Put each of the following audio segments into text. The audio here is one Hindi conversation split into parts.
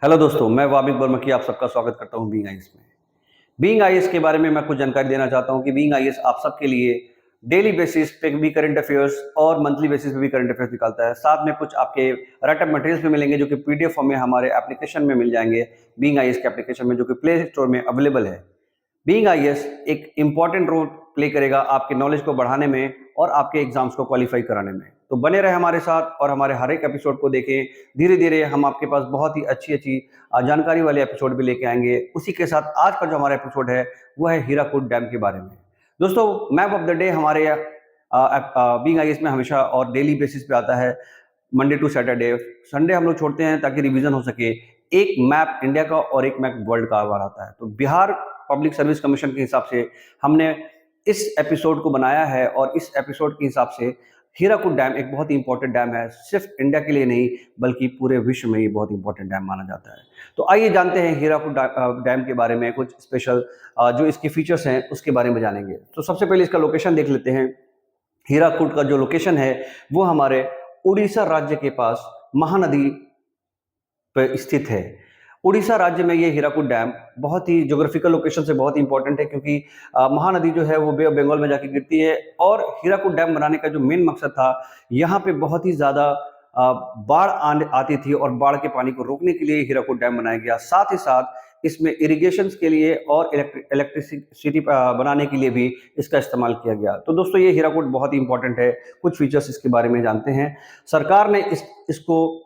हेलो दोस्तों, मैं वामिक वर्मा की आप सबका स्वागत करता हूं बीइंग आईएएस में। बीइंग आईएएस के बारे में मैं कुछ जानकारी देना चाहता हूं कि बीइंग आईएएस आप सबके लिए डेली बेसिस पे भी करंट अफेयर्स और मंथली बेसिस पे भी करंट अफेयर्स निकालता है। साथ में कुछ आपके राइटअप मटेरियल्स भी मिलेंगे जो कि पीडीएफ फॉर्म में हमारे एप्लीकेशन में मिल जाएंगे, बीइंग आईएएस के एप्लीकेशन में, जो कि प्ले स्टोर में अवेलेबल है। बीइंग आईएएस एक इंपॉर्टेंट रोल प्ले करेगा आपके नॉलेज को बढ़ाने में और आपके एग्जाम्स को क्वालिफाई कराने में। तो बने रहे हमारे साथ और हमारे हर एक एपिसोड को देखें। धीरे धीरे हम आपके पास बहुत ही अच्छी अच्छी जानकारी वाले एपिसोड भी लेके आएंगे। उसी के साथ आज का जो हमारा एपिसोड है वो है हीराकुद डैम के बारे में। दोस्तों, मैप ऑफ द डे हमारे बीइंग आईएएस में हमेशा और डेली बेसिस पे आता है, मंडे टू सैटरडे। संडे हम लोग छोड़ते हैं ताकि रिवीजन हो सके। एक मैप इंडिया का और एक मैप वर्ल्ड का बार आता है। तो बिहार पब्लिक सर्विस कमीशन के हिसाब से हमने इस एपिसोड को बनाया है और इस एपिसोड के हिसाब से हीराकुद डैम एक बहुत ही इंपॉर्टेंट डैम है। सिर्फ इंडिया के लिए नहीं बल्कि पूरे विश्व में ये बहुत इंपॉर्टेंट डैम माना जाता है। तो आइए जानते हैं हीराकुद डैम के बारे में, कुछ स्पेशल जो इसके फीचर्स हैं उसके बारे में जानेंगे। तो सबसे पहले इसका लोकेशन देख लेते हैं। हीराकुद का जो लोकेशन है वो हमारे उड़ीसा राज्य के पास महानदी पर स्थित है। उड़ीसा राज्य में ये हीराकुद डैम बहुत ही ज्योग्राफिकल लोकेशन से बहुत ही इंपॉर्टेंट है, क्योंकि महानदी जो है वो बे ऑफ बंगाल में जाके गिरती है। और हीराकुद डैम बनाने का जो मेन मकसद था, यहाँ पे बहुत ही ज्यादा बाढ़ आती थी और बाढ़ के पानी को रोकने के लिए हीराकुद डैम बनाया गया। साथ ही साथ इसमें इरिगेशन के लिए और इलेक्ट्रिसिटी बनाने के लिए भी इसका इस्तेमाल किया गया। तो दोस्तों, ये हीराकुद बहुत ही इंपॉर्टेंट है। कुछ फीचर्स इसके बारे में जानते हैं। सरकार ने इसको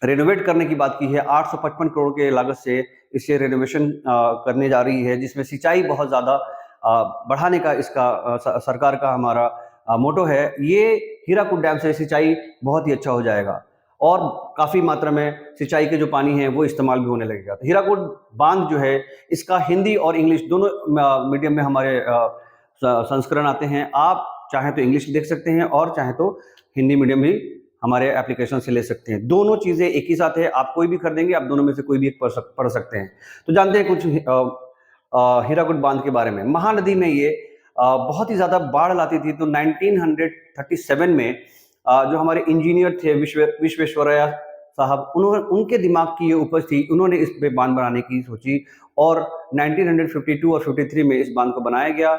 रेनोवेट करने की बात की है। 855 करोड़ के लागत से इसे रेनोवेशन करने जा रही है, जिसमें सिंचाई बहुत ज़्यादा बढ़ाने का इसका सरकार का हमारा मोटो है। ये हीराकुद डैम से सिंचाई बहुत ही अच्छा हो जाएगा और काफ़ी मात्रा में सिंचाई के जो पानी है वो इस्तेमाल भी होने लगेगा। तो हीराकुद बांध जो है, इसका हिंदी और इंग्लिश दोनों मीडियम में हमारे संस्करण आते हैं। आप चाहें तो इंग्लिश देख सकते हैं और चाहें तो हिंदी मीडियम भी हमारे एप्लीकेशन से ले सकते हैं। दोनों चीजें एक ही साथ है, आप कोई भी खरीदेंगे आप दोनों में से कोई भी एक पढ़ सकते हैं। तो जानते हैं कुछ हीराकुद बांध के बारे में। महानदी में ये बहुत ही ज्यादा बाढ़ लाती थी। तो 1937 में जो हमारे इंजीनियर थे विश्वेश्वरैया साहब, उनके दिमाग की ये उपज थी। उन्होंने इस पे बांध बनाने की सोची और 1952 और 53 में इस बांध को बनाया गया।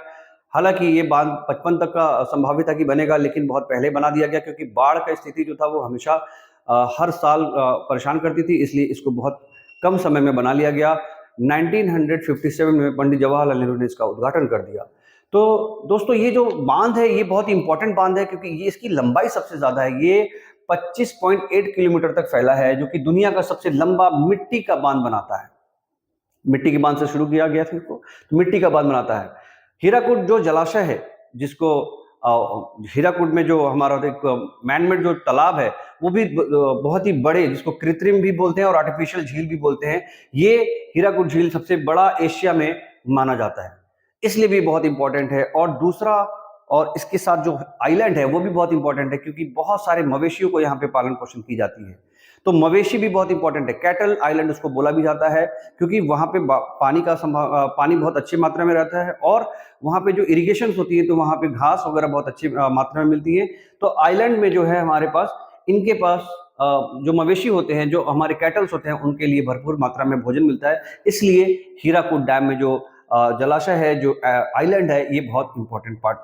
हालांकि ये बांध 55 तक का संभावित था कि बनेगा, लेकिन बहुत पहले बना दिया गया, क्योंकि बाढ़ का स्थिति जो था वो हमेशा हर साल परेशान करती थी। इसलिए इसको बहुत कम समय में बना लिया गया। 1957 में पंडित जवाहरलाल नेहरू ने इसका उद्घाटन कर दिया। तो दोस्तों, ये जो बांध है ये बहुत ही इंपॉर्टेंट बांध है, क्योंकि ये इसकी लंबाई सबसे ज्यादा है। ये 25.8 किलोमीटर तक फैला है, जो कि दुनिया का सबसे लंबा मिट्टी का बांध बनाता है। मिट्टी के बांध से शुरू किया गया था इसको, तो मिट्टी का बांध बनाता है। हीराकुद जो जलाशय है, जिसको हीराकुद में जो हमारा एक मैनमेड जो तालाब है वो भी बहुत ही बड़े, जिसको कृत्रिम भी बोलते हैं और आर्टिफिशियल झील भी बोलते हैं। ये हीराकुद झील सबसे बड़ा एशिया में माना जाता है, इसलिए भी बहुत इंपॉर्टेंट है। और दूसरा, और इसके साथ जो आइलैंड है वो भी बहुत इंपॉर्टेंट है, क्योंकि बहुत सारे मवेशियों को यहाँ पे पालन पोषण की जाती है। तो मवेशी भी बहुत इंपॉर्टेंट है। कैटल आइलैंड उसको बोला भी जाता है, क्योंकि वहां पे पानी बहुत अच्छी मात्रा में रहता है और वहां पे जो इरिगेशन होती है तो वहां पे घास वगैरह बहुत अच्छी मात्रा में मिलती है। तो आइलैंड में जो है हमारे पास, इनके पास जो मवेशी होते हैं, जो हमारे कैटल्स होते हैं, उनके लिए भरपूर मात्रा में भोजन मिलता है। इसलिए हीराकुद डैम में जो जलाशय है, जो आइलैंड है, ये बहुत इंपॉर्टेंट पार्ट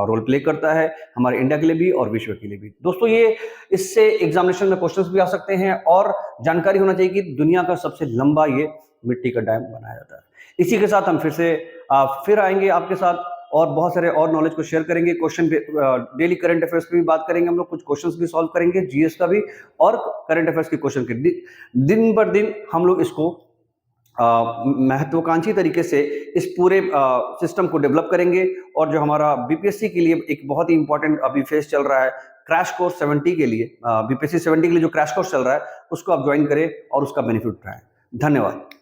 रोल प्ले करता है हमारे इंडिया के लिए भी और विश्व के लिए भी। दोस्तों, ये इससे एग्जामिनेशन में क्वेश्चंस भी आ सकते हैं और जानकारी होना चाहिए कि दुनिया का सबसे लंबा ये मिट्टी का डैम बनाया जाता है। इसी के साथ हम फिर आएंगे आपके साथ और बहुत सारे और नॉलेज को शेयर करेंगे। क्वेश्चन डेली करंट अफेयर्स पे भी बात करेंगे हम लोग, कुछ क्वेश्चंस भी सॉल्व करेंगे, जीएस का भी और करंट अफेयर्स के क्वेश्चन के। दिन पर दिन हम लोग इसको महत्वाकांक्षी तरीके से इस पूरे सिस्टम को डेवलप करेंगे। और जो हमारा बीपीएससी के लिए एक बहुत ही इंपॉर्टेंट अभी फेज चल रहा है, क्रैश कोर्स 70 के लिए, बीपीएससी 70 के लिए जो क्रैश कोर्स चल रहा है उसको आप ज्वाइन करें और उसका बेनिफिट उठाएं। धन्यवाद।